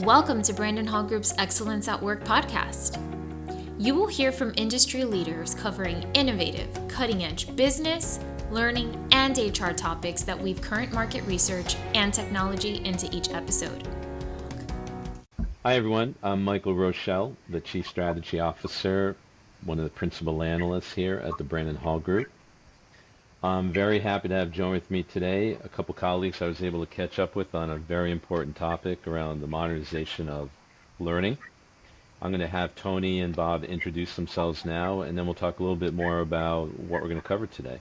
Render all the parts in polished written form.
Welcome to Brandon Hall Group's Excellence at Work podcast. You will hear from industry leaders covering innovative, cutting-edge business, learning, and HR topics that weave current market research and technology into each episode. Hi everyone, I'm Michael Rochelle, the Chief Strategy Officer, one of the principal analysts here at the Brandon Hall Group. I'm very happy to have join with me today a couple colleagues I was able to catch up with on a very important topic around the modernization of learning. I'm going to have Tony and Bob introduce themselves now, and then we'll talk a little bit more about what we're going to cover today.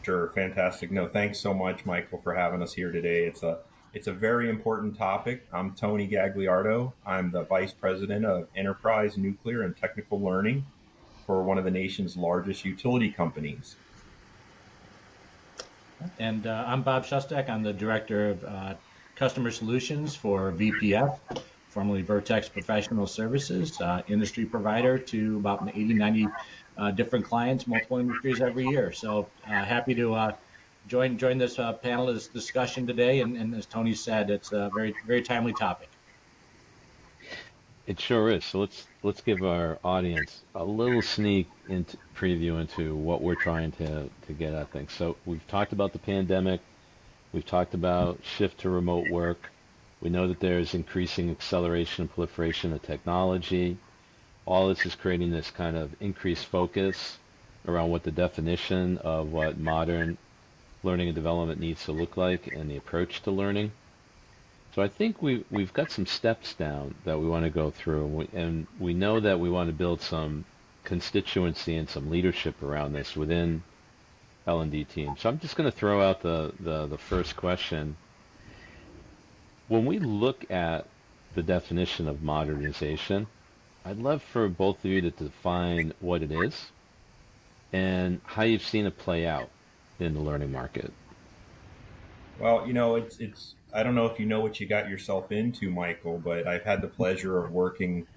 Sure, fantastic. No, thanks so much, Michael, for having us here today. It's a very important topic. I'm Tony Gagliardo. I'm the Vice President of Enterprise, Nuclear, and Technical Learning for one of the nation's largest utility companies. And I'm Bob Szostak. I'm the Director of Customer Solutions for VPF, formerly Vertex Professional Services, industry provider to about 80, 90 different clients, multiple industries every year. So happy to join this panel, this discussion today. And as Tony said, it's a very, very timely topic. It sure is. So let's give our audience a little sneak into preview into what we're trying to get at things. So we've talked about the pandemic. We've talked about shift to remote work. We know that there's increasing acceleration and proliferation of technology. All this is creating this kind of increased focus around what the definition of what modern learning and development needs to look like and the approach to learning. So I think we've got some steps down that we want to go through, and we know that we want to build some constituency and some leadership around this within L&D team. So I'm just going to throw out the first question. When we look at the definition of modernization, I'd love for both of you to define what it is and how you've seen it play out in the learning market. Well, it's I don't know if you know what you got yourself into, Michael, but I've had the pleasure of working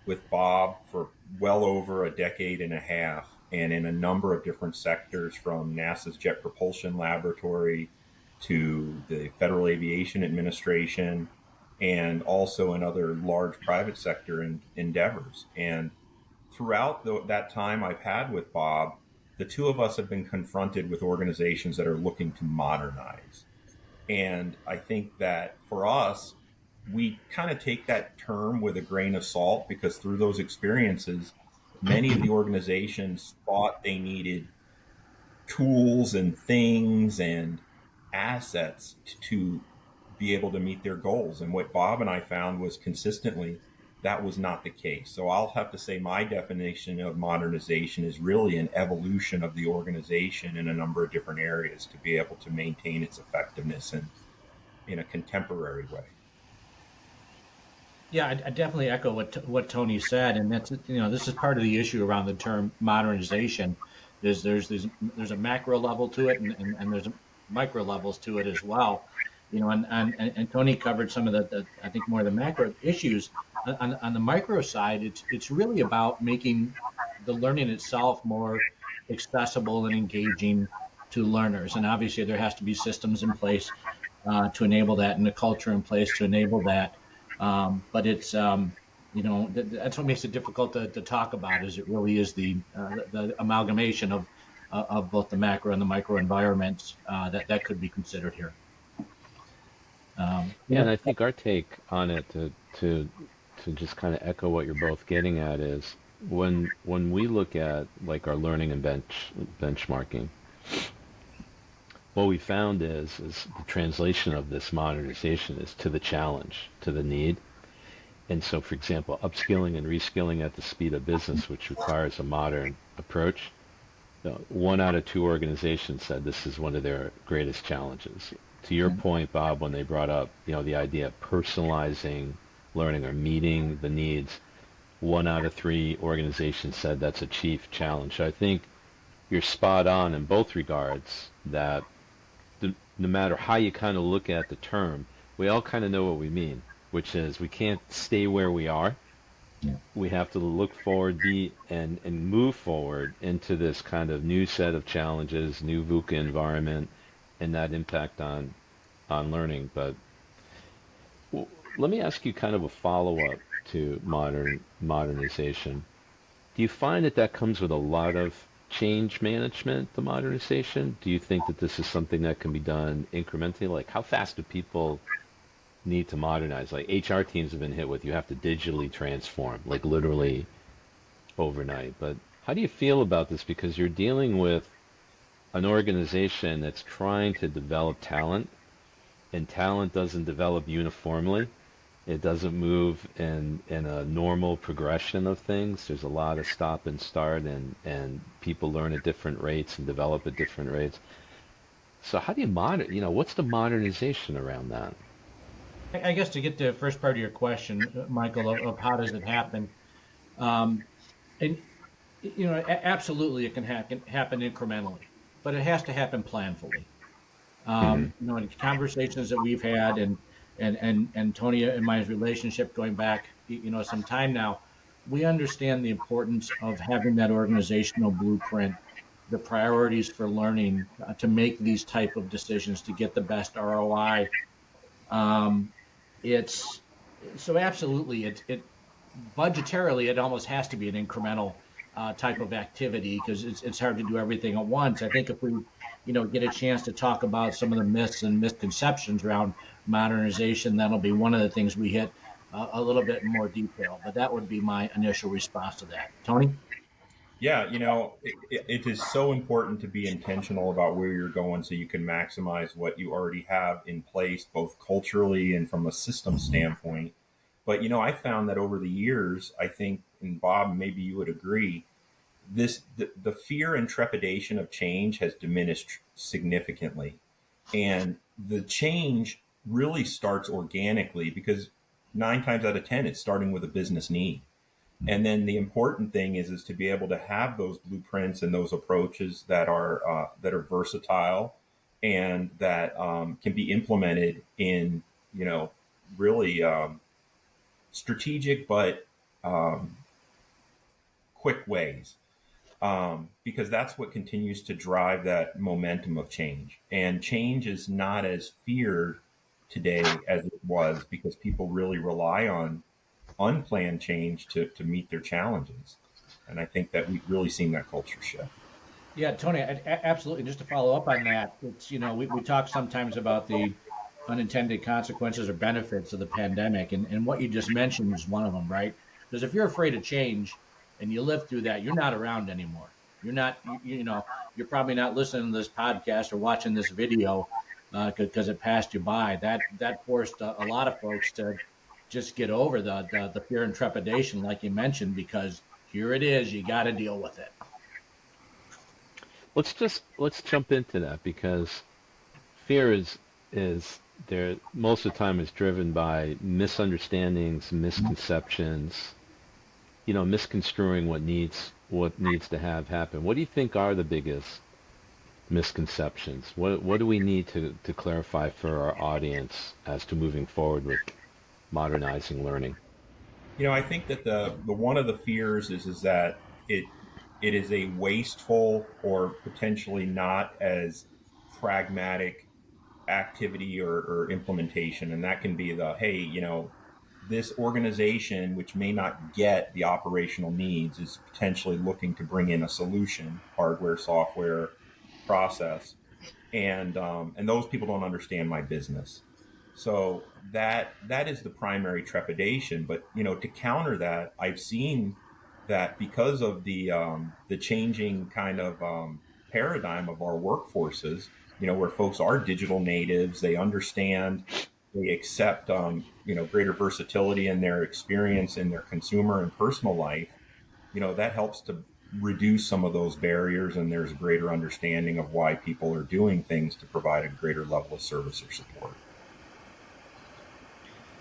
with Bob for well over a decade and a half, and in a number of different sectors, from NASA's Jet Propulsion Laboratory to the Federal Aviation Administration, and also in other large private sector endeavors. And throughout that time I've had with Bob, the two of us have been confronted with organizations that are looking to modernize. And I think that for us, we kind of take that term with a grain of salt, because through those experiences, many of the organizations thought they needed tools and things and assets to be able to meet their goals. And what Bob and I found was consistently that was not the case. So I'll have to say my definition of modernization is really an evolution of the organization in a number of different areas to be able to maintain its effectiveness in a contemporary way. Yeah, I definitely echo what Tony said, and that's this is part of the issue around the term modernization. There's a macro level to it, and there's micro levels to it as well. And Tony covered some of the I think more of the macro issues. On the micro side, it's really about making the learning itself more accessible and engaging to learners. And obviously, there has to be systems in place to enable that, and a culture in place to enable that. But it's that's what makes it difficult to talk about. Is it really is the amalgamation of both the macro and the micro environments that could be considered here. And I think our take on it to just kind of echo what you're both getting at is when we look at like our learning and benchmarking, what we found is the translation of this modernization is to the challenge, to the need. And so, for example, upskilling and reskilling at the speed of business, which requires a modern approach, 1 out of 2 organizations said this is one of their greatest challenges. To your point, Bob, when they brought up, the idea of personalizing learning or meeting the needs, 1 out of 3 organizations said that's a chief challenge. So I think you're spot on in both regards that no matter how you kind of look at the term, we all kind of know what we mean, which is we can't stay where we are. Yeah. We have to look forward and move forward into this kind of new set of challenges, new VUCA environment, and that impact on learning. But let me ask you kind of a follow-up to modernization. Do you find that that comes with a lot of change management, the modernization? Do you think that this is something that can be done incrementally? Like, how fast do people need to modernize? Like, HR teams have been hit with you have to digitally transform, like literally overnight. But how do you feel about this? Because you're dealing with an organization that's trying to develop talent, and talent doesn't develop uniformly. It doesn't move in a normal progression of things. There's a lot of stop and start, and people learn at different rates and develop at different rates. So how do you what's the modernization around that? I guess to get to the first part of your question, Michael, of how does it happen, um, and absolutely it can happen incrementally, but it has to happen planfully. Hmm. In conversations that we've had, and Tony and my relationship going back, some time now, we understand the importance of having that organizational blueprint, the priorities for learning, to make these type of decisions to get the best ROI. Um, it's so absolutely it budgetarily it almost has to be an incremental type of activity because it's hard to do everything at once. I think if we get a chance to talk about some of the myths and misconceptions around modernization, that'll be one of the things we hit a little bit in more detail. But that would be my initial response to that. Tony? Yeah, it is so important to be intentional about where you're going so you can maximize what you already have in place, both culturally and from a system standpoint. But, I found that over the years, I think, and Bob, maybe you would agree, the fear and trepidation of change has diminished significantly. And the change really starts organically because 9 times out of 10, it's starting with a business need. And then the important thing is to be able to have those blueprints and those approaches that are versatile and that can be implemented in really strategic but um, quick ways, because that's what continues to drive that momentum of change. And change is not as feared today as it was because people really rely on unplanned change to meet their challenges. And I think that we've really seen that culture shift. Yeah, Tony, absolutely. Just to follow up on that, it's we talk sometimes about the unintended consequences or benefits of the pandemic, and what you just mentioned is one of them, right? Because if you're afraid of change and you live through that, you're not around anymore. You're not, you're probably not listening to this podcast or watching this video because it passed you by. That forced a lot of folks to just get over the fear and trepidation, like you mentioned, because here it is, you got to deal with it. Let's jump into that because fear is there most of the time is driven by misunderstandings, misconceptions, misconstruing what needs to have happen. What do you think are the biggest misconceptions? What do we need to clarify for our audience as to moving forward with modernizing learning? I think that the one of the fears is that it is a wasteful or potentially not as pragmatic activity or implementation. And that can be hey, this organization, which may not get the operational needs, is potentially looking to bring in a solution, hardware, software, process, and those people don't understand my business. So that is the primary trepidation. But to counter that, I've seen that because of the changing kind of paradigm of our workforces, where folks are digital natives, they understand, they accept greater versatility in their experience in their consumer and personal life. That helps to reduce some of those barriers, and there's a greater understanding of why people are doing things to provide a greater level of service or support.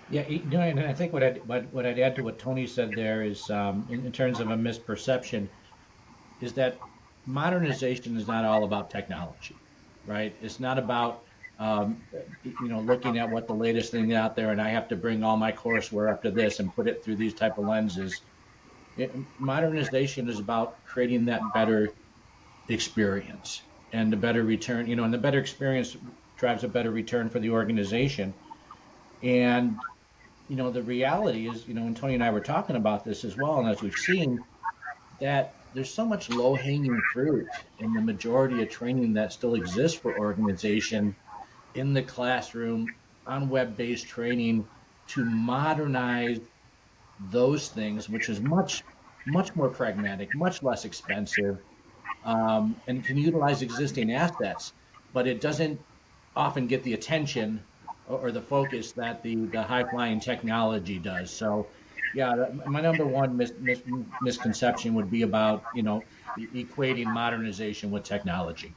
Yeah, and I think what I'd add to what Tony said there is, in terms of a misperception, is that modernization is not all about technology, right? It's not about looking at what the latest thing out there, and I have to bring all my courseware up to this and put it through these type of lenses. Modernization is about creating that better experience and the better return. And the better experience drives a better return for the organization. And the reality is, and Tony and I were talking about this as well, and as we've seen, that there's so much low hanging fruit in the majority of training that still exists for organization in the classroom on web based training to modernize those things, which is much, much more pragmatic, much less expensive, and can utilize existing assets, but it doesn't often get the attention or the focus that the high flying technology does. So, yeah, my number one misconception would be about equating modernization with technology.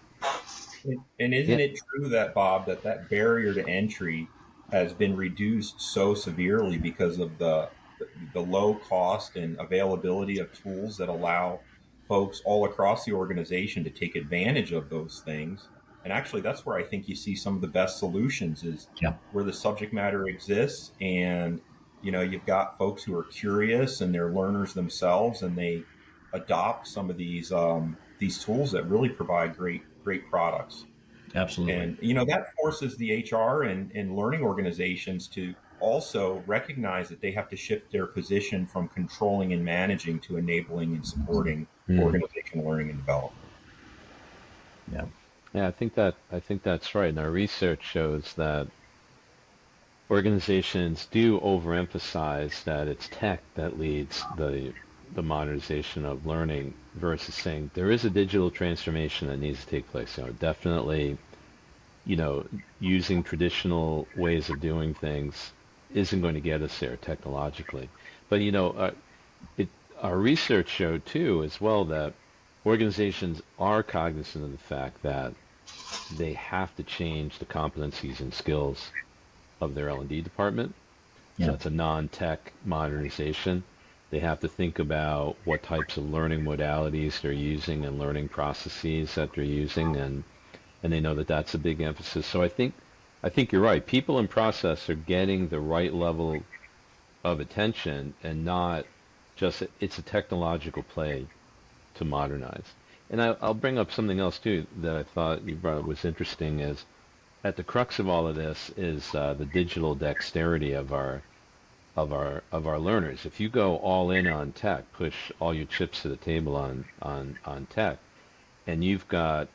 And isn't Yeah, it true that, Bob, that barrier to entry has been reduced so severely because of the low cost and availability of tools that allow folks all across the organization to take advantage of those things? And actually, that's where I think you see some of the best solutions is Yeah, where the subject matter exists, and you've got folks who are curious and they're learners themselves, and they adopt some of these tools that really provide great products. absolutely. And that forces the HR and learning organizations to also recognize that they have to shift their position from controlling and managing to enabling and supporting mm, organizational learning and development. Yeah. yeah, I think that's right. And our research shows that organizations do overemphasize that it's tech that leads the modernization of learning versus saying there is a digital transformation that needs to take place. Definitely, you know, using traditional ways of doing things isn't going to get us there technologically. But it our research showed too as well that organizations are cognizant of the fact that they have to change the competencies and skills of their L&D department. So Yeah. that's a non-tech modernization. They have to think about what types of learning modalities they're using and learning processes that they're using, and they know that that's a big emphasis. So I think you're right. People and process are getting the right level of attention, and not just it's a technological play to modernize. And I'll bring up something else too that I thought you brought up was interesting. Is at the crux of all of this is the digital dexterity of our learners. If you go all in on tech, push all your chips to the table on tech, and you've got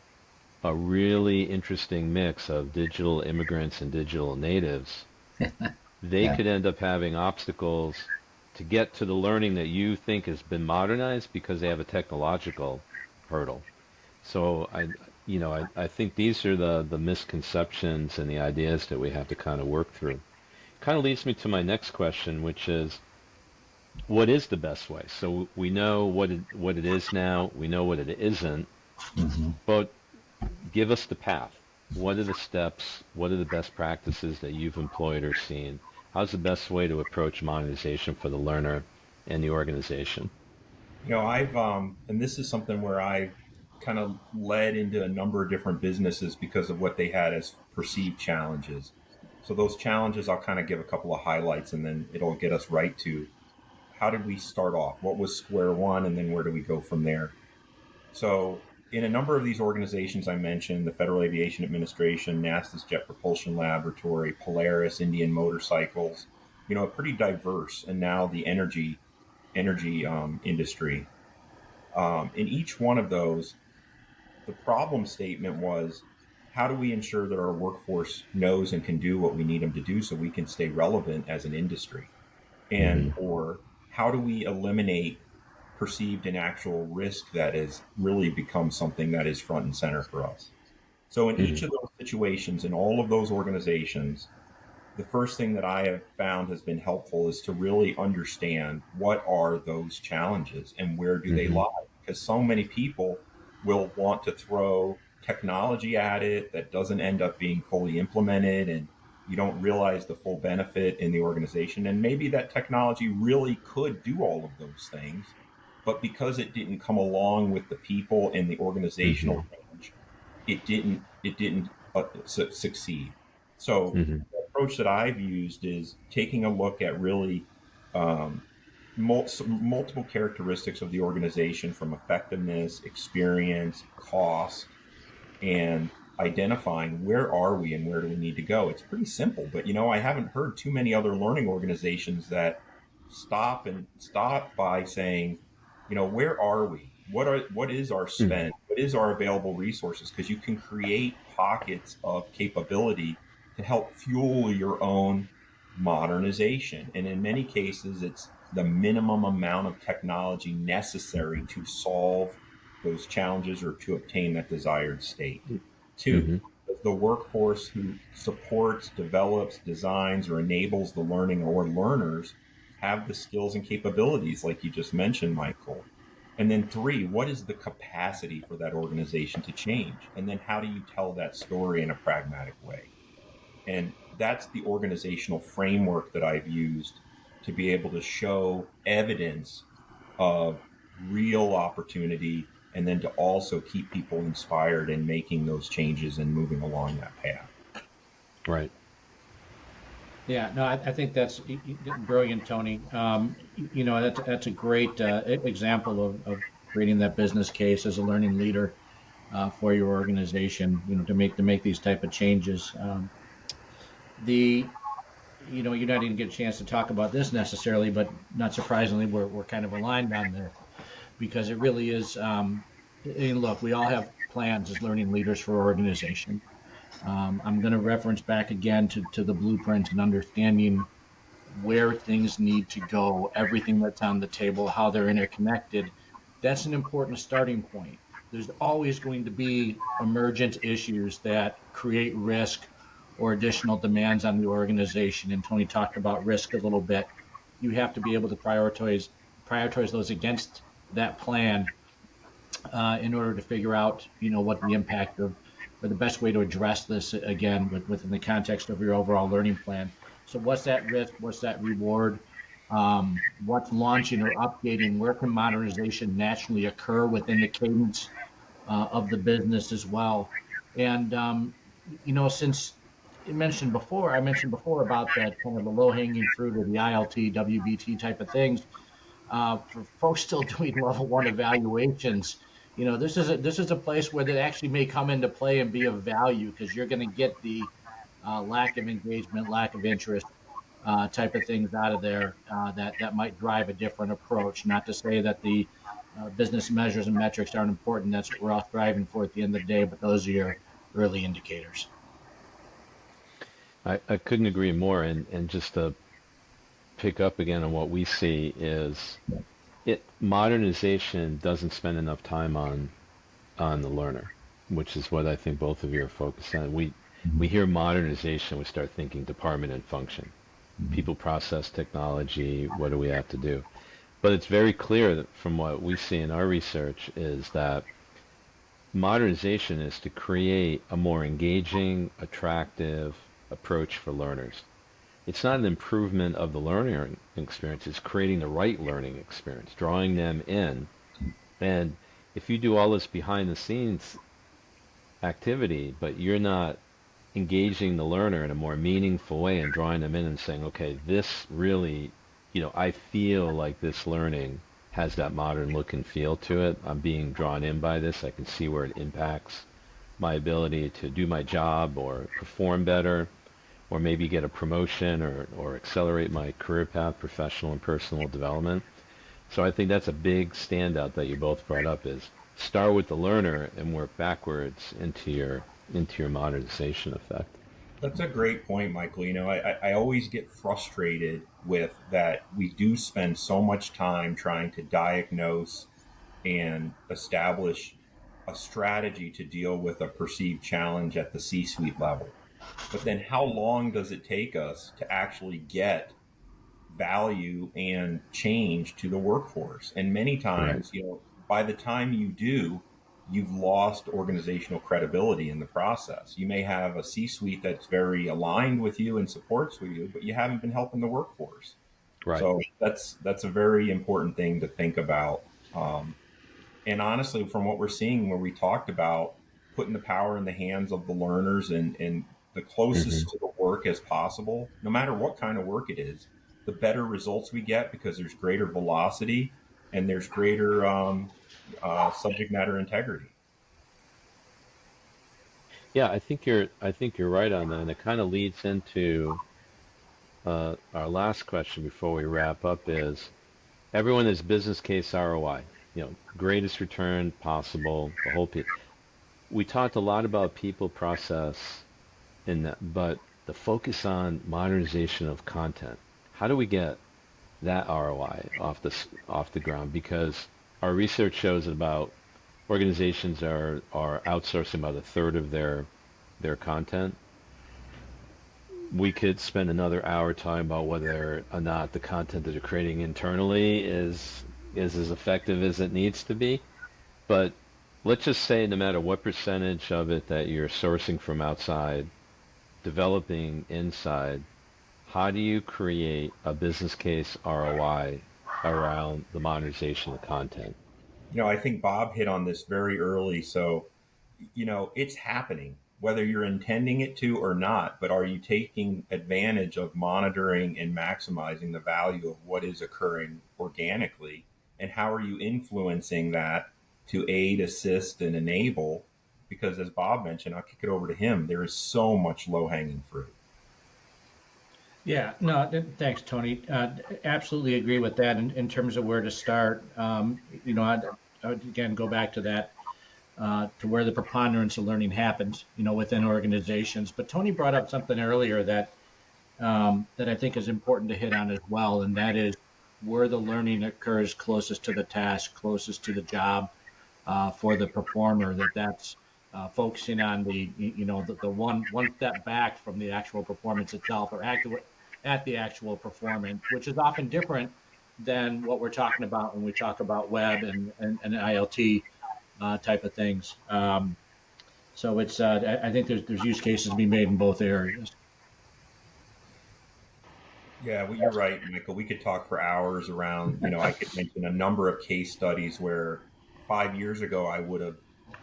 a really interesting mix of digital immigrants and digital natives, they Yeah. could end up having obstacles to get to the learning that you think has been modernized because they have a technological hurdle. So I think these are the misconceptions and the ideas that we have to kind of work through. Kind of leads me to my next question, which is, what is the best way? So we know what it is now, we know what it isn't, Hmm. but give us the path. What are the steps? What are the best practices that you've employed or seen? How's the best way to approach monetization for the learner and the organization? I've and this is something where I've kind of led into a number of different businesses because of what they had as perceived challenges. So those challenges, I'll kind of give a couple of highlights, and then it'll get us right to how did we start off? What was square one, and then where do we go from there? So, in a number of these organizations I mentioned, the Federal Aviation Administration, NASA's Jet Propulsion Laboratory, Polaris, Indian Motorcycles, a pretty diverse, and now the energy industry. In each one of those, the problem statement was, how do we ensure that our workforce knows and can do what we need them to do so we can stay relevant as an industry? And Hmm. or how do we eliminate perceived and actual risk that has really become something that is front and center for us? So in each Hmm. of those situations, in all of those organizations, the first thing that I have found has been helpful is to really understand what are those challenges and where do they Hmm. lie. Because so many people will want to throw technology at it that doesn't end up being fully implemented, and you don't realize the full benefit in the organization. And maybe that technology really could do all of those things, but because it didn't come along with the people in the Hmm. organizational change, it didn't succeed. So Hmm. the approach that I've used is taking a look at really um, multiple characteristics of the organization, from effectiveness, experience, cost, and identifying where are we and where do we need to go. It's pretty simple, but I haven't heard too many other learning organizations that stop by saying, where are we? What is our Mm. spend? What is our available resources? Because you can create pockets of capability to help fuel your own modernization. And in many cases, it's the minimum amount of technology necessary to solve those challenges or to obtain that desired state. Two, Mm-hmm. the workforce who supports, develops, designs, or enables the learning or learners have the skills and capabilities, like you just mentioned, Michael? And then three, what is the capacity for that organization to change? And then how do you tell that story in a pragmatic way? And that's the organizational framework that I've used to be able to show evidence of real opportunity and then to also keep people inspired in making those changes and moving along that path. Right. Yeah, no, I think that's brilliant, Tony. That's a great example of creating that business case as a learning leader for your organization. To make these type of changes. The you're not even get a chance to talk about this necessarily, but not surprisingly, we're kind of aligned on this because it really is. And look, we all have plans as learning leaders for our organization. I'm going to reference back again to the blueprint and understanding where things need to go, everything that's on the table, how they're interconnected. That's an important starting point. There's always going to be emergent issues that create risk or additional demands on the organization. And Tony talked about risk a little bit. You have to be able to prioritize those against that plan in order to figure out, what the impact of or the best way to address this again within the context of your overall learning plan. So what's that risk? What's that reward? What's launching or updating? Where can modernization naturally occur within the cadence of the business as well? And since I mentioned before about that kind of the low hanging fruit or the ILT, WBT type of things for folks still doing level one evaluations, this is a place where that actually may come into play and be of value because you're going to get the lack of engagement, lack of interest type of things out of there that might drive a different approach. Not to say that the business measures and metrics aren't important. That's what we're all striving for at the end of the day, but those are your early indicators. I couldn't agree more. And just to pick up again on what we see is modernization doesn't spend enough time on the learner, which is what I think both of you are focused on. We hear modernization, we start thinking department and function, people, process, technology. What do we have to do? But it's very clear that from what we see in our research is that modernization is to create a more engaging, attractive approach for learners. It's not an improvement of the learning experience, it's creating the right learning experience, drawing them in. And if you do all this behind the scenes activity, but you're not engaging the learner in a more meaningful way and drawing them in and saying, okay, this really, I feel like this learning has that modern look and feel to it. I'm being drawn in by this. I can see where it impacts my ability to do my job or perform better, or maybe get a promotion or accelerate my career path, professional and personal development. So I think that's a big standout that you both brought up is start with the learner and work backwards into your modernization effect. That's a great point, Michael. I always get frustrated with that we do spend so much time trying to diagnose and establish a strategy to deal with a perceived challenge at the C-suite level. But then how long does it take us to actually get value and change to the workforce? And many Right. times, by the time you do, you've lost organizational credibility in the process. You may have a C-suite that's very aligned with you and supports with you, but you haven't been helping the workforce. Right. So that's a very important thing to think about. And honestly, from what we're seeing, where we talked about putting the power in the hands of the learners and the Hmm. closest to the work as possible, no matter what kind of work it is, the better results we get because there's greater velocity and there's greater subject matter integrity. Yeah, I think you're right on that, and it kind of leads into our last question before we wrap up is everyone is business case ROI, greatest return possible, the whole piece. We talked a lot about people process in that, but the focus on modernization of content. How do we get that ROI off the ground? Because our research shows that about organizations are outsourcing about a third of their content. We could spend another hour talking about whether or not the content that they're creating internally is as effective as it needs to be. But let's just say no matter what percentage of it that you're sourcing from outside, developing inside, how do you create a business case ROI around the modernization of content? I think Bob hit on this very early. So, it's happening, whether you're intending it to or not. But are you taking advantage of monitoring and maximizing the value of what is occurring organically? And how are you influencing that to aid, assist, and enable? Because as Bob mentioned, I'll kick it over to him. There is so much low hanging fruit. Yeah, no, thanks, Tony. Absolutely agree with that in terms of where to start. I'd again go back to that, to where the preponderance of learning happens, within organizations. But Tony brought up something earlier that I think is important to hit on as well, and that is where the learning occurs closest to the task, closest to the job, for the performer. That's focusing on the one step back from the actual performance itself, or at the actual performance, which is often different than what we're talking about when we talk about web and IoT type of things. So I think there's use cases to be made in both areas. Yeah, well, you're right, Michael. We could talk for hours around, I could mention a number of case studies where 5 years ago I would have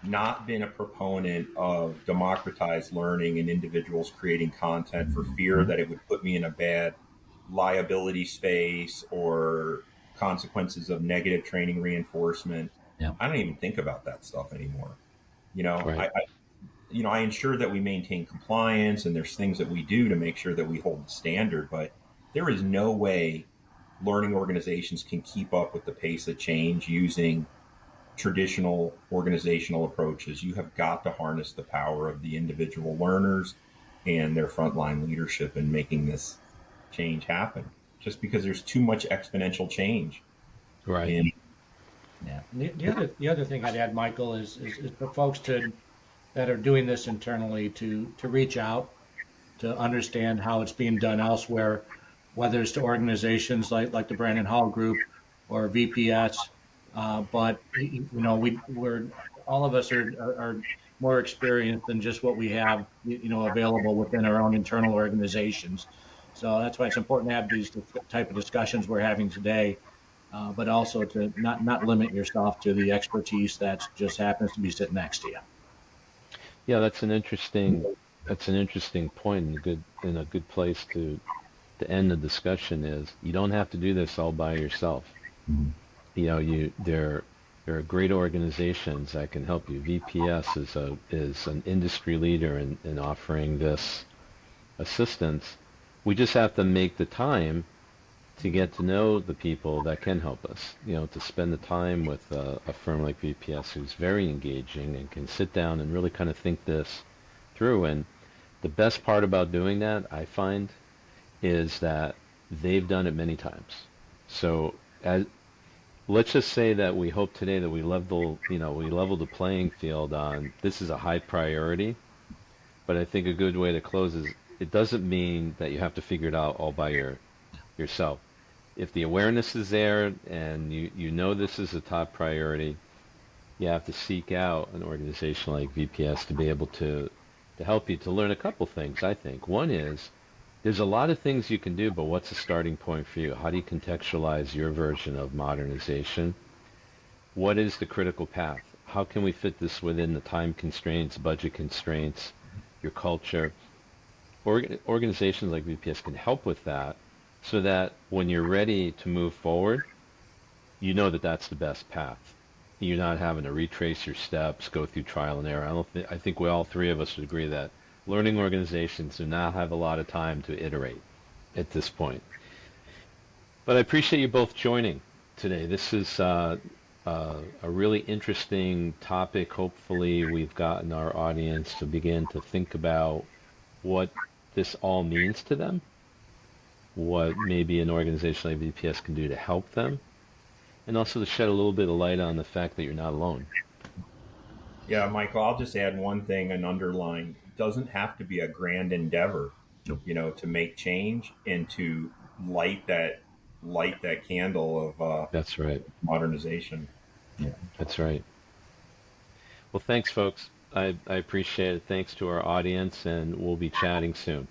not been a proponent of democratized learning and individuals creating content for fear that it would put me in a bad liability space or consequences of negative training reinforcement. Yeah. I don't even think about that stuff anymore. You know, Right. I, I I ensure that we maintain compliance and there's things that we do to make sure that we hold the standard, but there is no way learning organizations can keep up with the pace of change using traditional organizational approaches. You have got to harness the power of the individual learners and their frontline leadership in making this change happen. Just because there's too much exponential change. Right. And Yeah. The other thing I'd add, Michael, is for folks that are doing this internally to reach out to understand how it's being done elsewhere, whether it's to organizations like the Brandon Hall Group or VPS. But we're all of us are more experienced than just what we have available within our own internal organizations. So that's why it's important to have these type of discussions we're having today, but also to not limit yourself to the expertise that just happens to be sitting next to you. Yeah, that's an interesting point and a good place to end the discussion is you don't have to do this all by yourself. There are great organizations that can help you. VPS is an industry leader in offering this assistance. We just have to make the time to get to know the people that can help us. To spend the time with a firm like VPS who's very engaging and can sit down and really kind of think this through. And the best part about doing that, I find, is that they've done it many times. So let's just say that we hope today that we level the playing field on this is a high priority. But I think a good way to close is it doesn't mean that you have to figure it out all by yourself. If the awareness is there and you know this is a top priority, you have to seek out an organization like VPS to be able to help you to learn a couple things, I think. One is there's a lot of things you can do, but what's the starting point for you? How do you contextualize your version of modernization? What is the critical path? How can we fit this within the time constraints, budget constraints, your culture? Organizations like VPS can help with that so that when you're ready to move forward, you know that that's the best path. you're not having to retrace your steps, go through trial and error. I think we all three of us would agree that learning organizations do not have a lot of time to iterate at this point. But I appreciate you both joining today. This is a really interesting topic. Hopefully, we've gotten our audience to begin to think about what this all means to them, what maybe an organization like VPS can do to help them, and also to shed a little bit of light on the fact that you're not alone. Yeah, Michael, I'll just add one thing and underline. It doesn't have to be a grand endeavor, to make change and to light that candle of That's right. modernization. Yeah. That's right. Well, thanks, folks. I appreciate it. Thanks to our audience, and we'll be chatting soon.